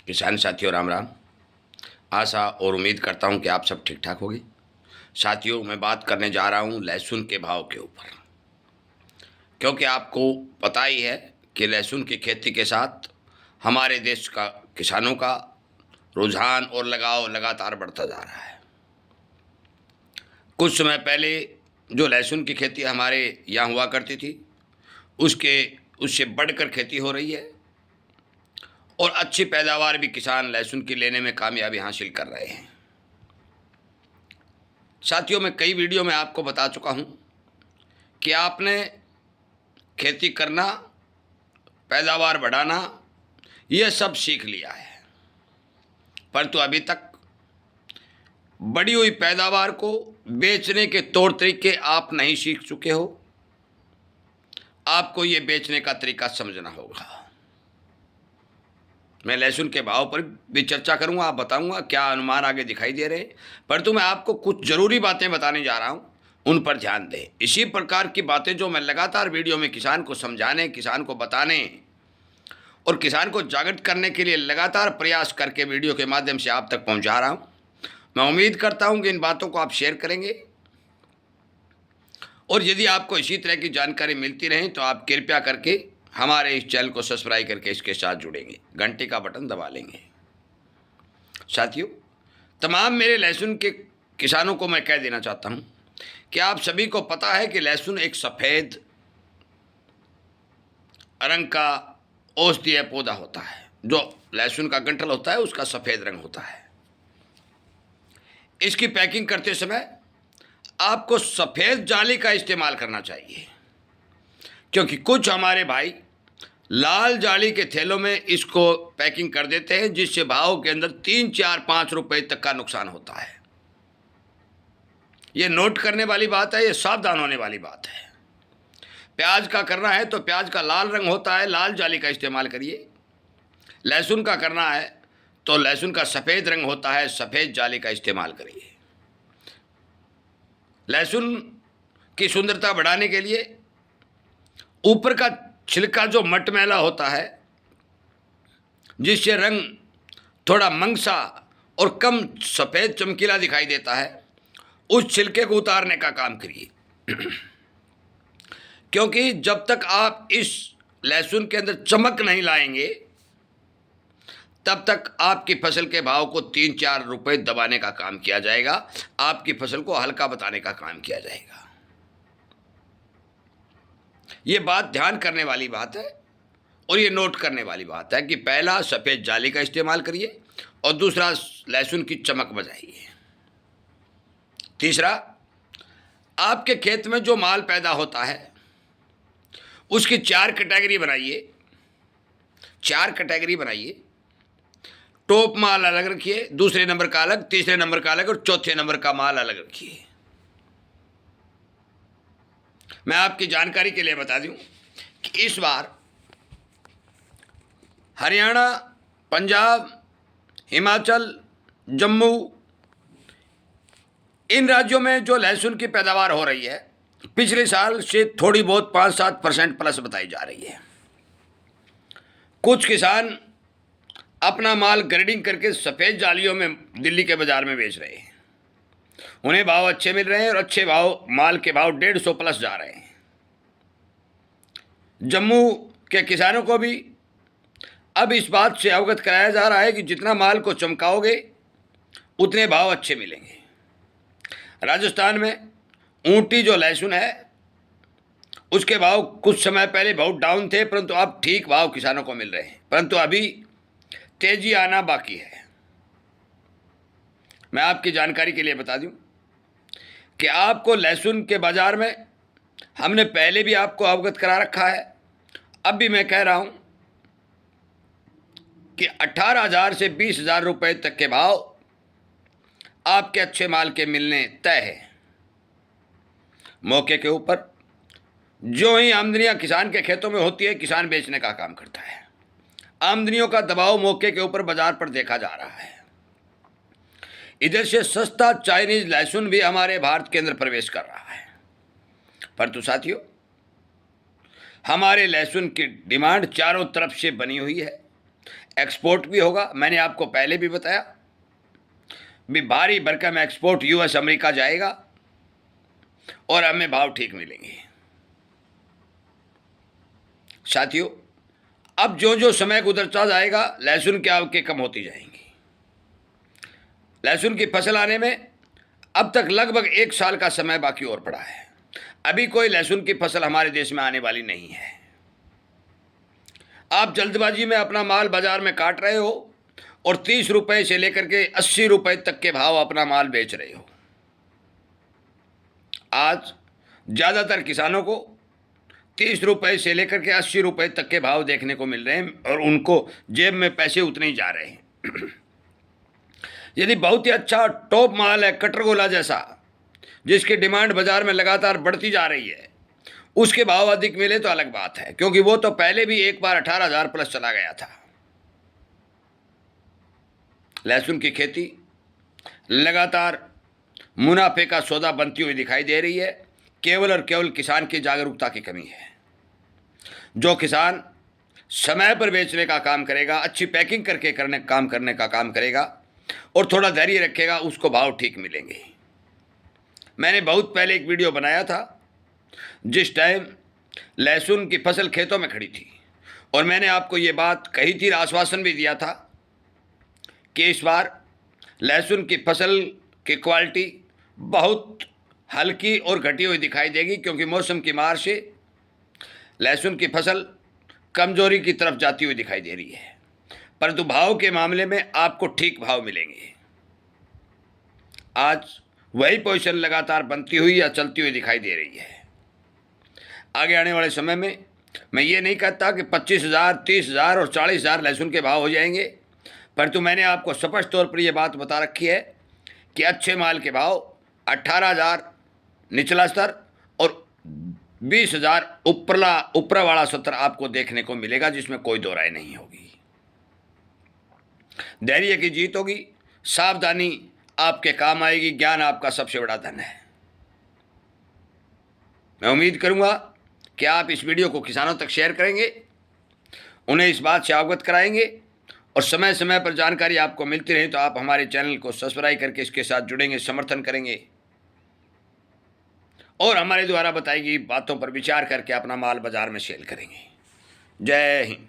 किसान साथियों राम राम। आशा और उम्मीद करता हूं कि आप सब ठीक ठाक होंगे। साथियों, मैं बात करने जा रहा हूं लहसुन के भाव के ऊपर, क्योंकि आपको पता ही है कि लहसुन की खेती के साथ हमारे देश का किसानों का रुझान और लगाव लगातार बढ़ता जा रहा है। कुछ समय पहले जो लहसुन की खेती हमारे यहाँ हुआ करती थी, उससे बढ़कर खेती हो रही है और अच्छी पैदावार भी किसान लहसुन की लेने में कामयाबी हासिल कर रहे हैं। साथियों, मैं कई वीडियो में आपको बता चुका हूं कि आपने खेती करना, पैदावार बढ़ाना, यह सब सीख लिया है, परंतु अभी तक बढ़ी हुई पैदावार को बेचने के तौर तरीके आप नहीं सीख चुके हो। आपको ये बेचने का तरीका समझना होगा। मैं लहसुन के भाव पर भी चर्चा करूंगा, आप बताऊंगा क्या अनुमान आगे दिखाई दे रहे हैं, परंतु मैं आपको कुछ जरूरी बातें बताने जा रहा हूं, उन पर ध्यान दें। इसी प्रकार की बातें जो मैं लगातार वीडियो में किसान को समझाने, किसान को बताने और किसान को जागृत करने के लिए लगातार प्रयास करके वीडियो के माध्यम से आप तक पहुंचा रहा हूं। मैं उम्मीद करता हूं कि इन बातों को आप शेयर करेंगे और यदि आपको इसी तरह की जानकारी मिलती रहे तो आप कृपया करके हमारे इस चैनल को सब्सक्राइब करके इसके साथ जुड़ेंगे, घंटे का बटन दबा लेंगे। साथियों, तमाम मेरे लहसुन के किसानों को मैं कह देना चाहता हूं कि आप सभी को पता है कि लहसुन एक सफ़ेद रंग का औषधीय पौधा होता है। जो लहसुन का गंठल होता है उसका सफ़ेद रंग होता है। इसकी पैकिंग करते समय आपको सफ़ेद जाली का इस्तेमाल करना चाहिए, क्योंकि कुछ हमारे भाई लाल जाली के थैलों में इसको पैकिंग कर देते हैं, जिससे भाव के अंदर 3, 4, 5 रुपए तक का नुकसान होता है। ये नोट करने वाली बात है, ये सावधान होने वाली बात है। प्याज का करना है तो प्याज का लाल रंग होता है, लाल जाली का इस्तेमाल करिए। लहसुन का करना है तो लहसुन का सफ़ेद रंग होता है, सफ़ेद जाली का इस्तेमाल करिए। लहसुन की सुंदरता बढ़ाने के लिए ऊपर का छिलका जो मटमैला होता है, जिससे रंग थोड़ा मंगसा और कम सफ़ेद चमकीला दिखाई देता है, उस छिलके को उतारने का काम करिए। क्योंकि जब तक आप इस लहसुन के अंदर चमक नहीं लाएंगे, तब तक आपकी फसल के भाव को 3, 4 रुपए दबाने का काम किया जाएगा, आपकी फसल को हल्का बताने का काम किया जाएगा। ये बात ध्यान करने वाली बात है और ये नोट करने वाली बात है कि पहला सफ़ेद जाली का इस्तेमाल करिए और दूसरा लहसुन की चमक बजाइए। तीसरा, आपके खेत में जो माल पैदा होता है उसकी 4 कैटेगरी बनाइए। 4 कैटेगरी बनाइए। टॉप माल अलग रखिए, दूसरे नंबर का अलग, तीसरे नंबर का अलग और चौथे नंबर का माल अलग रखिए। मैं आपकी जानकारी के लिए बता दूं कि इस बार हरियाणा, पंजाब, हिमाचल, जम्मू, इन राज्यों में जो लहसुन की पैदावार हो रही है, पिछले साल से थोड़ी बहुत 5-7% प्लस बताई जा रही है। कुछ किसान अपना माल ग्रेडिंग करके सफ़ेद जालियों में दिल्ली के बाज़ार में बेच रहे हैं। उन्हें भाव अच्छे मिल रहे हैं और अच्छे भाव, माल के भाव 150 प्लस जा रहे हैं। जम्मू के किसानों को भी अब इस बात से अवगत कराया जा रहा है कि जितना माल को चमकाओगे उतने भाव अच्छे मिलेंगे। राजस्थान में ऊँटी जो लहसुन है उसके भाव कुछ समय पहले बहुत डाउन थे, परंतु अब ठीक भाव किसानों को मिल रहे हैं, परंतु अभी तेजी आना बाकी है। मैं आपकी जानकारी के लिए बता दूं कि आपको लहसुन के बाजार में हमने पहले भी आपको अवगत करा रखा है, अब भी मैं कह रहा हूं कि 18,000 से 20,000 रुपए तक के भाव आपके अच्छे माल के मिलने तय है। मौके के ऊपर जो ही आमदनियां किसान के खेतों में होती है, किसान बेचने का काम करता है। आमदनियों का दबाव मौके के ऊपर बाजार पर देखा जा रहा है। इधर से सस्ता चाइनीज लहसुन भी हमारे भारत के अंदर प्रवेश कर रहा है। परंतु साथियों, हमारे लहसुन की डिमांड चारों तरफ से बनी हुई है। एक्सपोर्ट भी होगा, मैंने आपको पहले भी बताया, भी भारी भरकम एक्सपोर्ट यूएस अमेरिका जाएगा और हमें भाव ठीक मिलेंगे। साथियों, अब जो जो समय गुजरता जाएगा लहसुन की आवकें कम होती जाएंगी। लहसुन की फसल आने में अब तक लगभग 1 साल का समय बाकी और पड़ा है। अभी कोई लहसुन की फसल हमारे देश में आने वाली नहीं है। आप जल्दबाजी में अपना माल बाजार में काट रहे हो और 30 रुपए से लेकर के 80 रुपए तक के भाव अपना माल बेच रहे हो। आज ज़्यादातर किसानों को 30 रुपए से लेकर के 80 रुपए तक के भाव देखने को मिल रहे हैं और उनको जेब में पैसे उतने ही जा रहे हैं। यदि बहुत ही अच्छा टॉप माल है, कटरगोला जैसा, जिसकी डिमांड बाजार में लगातार बढ़ती जा रही है, उसके भाव अधिक मिले तो अलग बात है, क्योंकि वो तो पहले भी एक बार 18,000 प्लस चला गया था। लहसुन की खेती लगातार मुनाफे का सौदा बनती हुई दिखाई दे रही है। केवल और केवल किसान की जागरूकता की कमी है। जो किसान समय पर बेचने का काम करेगा, अच्छी पैकिंग करके काम करने का काम करेगा और थोड़ा धैर्य रखेगा, उसको भाव ठीक मिलेंगे। मैंने बहुत पहले एक वीडियो बनाया था जिस टाइम लहसुन की फसल खेतों में खड़ी थी, और मैंने आपको ये बात कही थी, आश्वासन भी दिया था कि इस बार लहसुन की फसल की क्वालिटी बहुत हल्की और घटी हुई दिखाई देगी, क्योंकि मौसम की मार से लहसुन की फसल कमजोरी की तरफ जाती हुई दिखाई दे रही है। परंतु भाव के मामले में आपको ठीक भाव मिलेंगे। आज वही पोजीशन लगातार बनती हुई या चलती हुई दिखाई दे रही है। आगे आने वाले समय में मैं ये नहीं कहता कि 25,000, 30,000 और 40,000 लहसुन के भाव हो जाएंगे, परंतु मैंने आपको स्पष्ट तौर पर यह बात बता रखी है कि अच्छे माल के भाव 18,000 निचला स्तर और 20,000 ऊपर वाला सत्र आपको देखने को मिलेगा, जिसमें कोई दो राय नहीं होगी। धैर्य की जीत होगी, सावधानी आपके काम आएगी, ज्ञान आपका सबसे बड़ा धन है। मैं उम्मीद करूंगा कि आप इस वीडियो को किसानों तक शेयर करेंगे, उन्हें इस बात से अवगत कराएंगे, और समय समय पर जानकारी आपको मिलती रहे तो आप हमारे चैनल को सब्सक्राइब करके इसके साथ जुड़ेंगे, समर्थन करेंगे और हमारे द्वारा बताई गई बातों पर विचार करके अपना माल बाजार में सेल करेंगे। जय हिंद।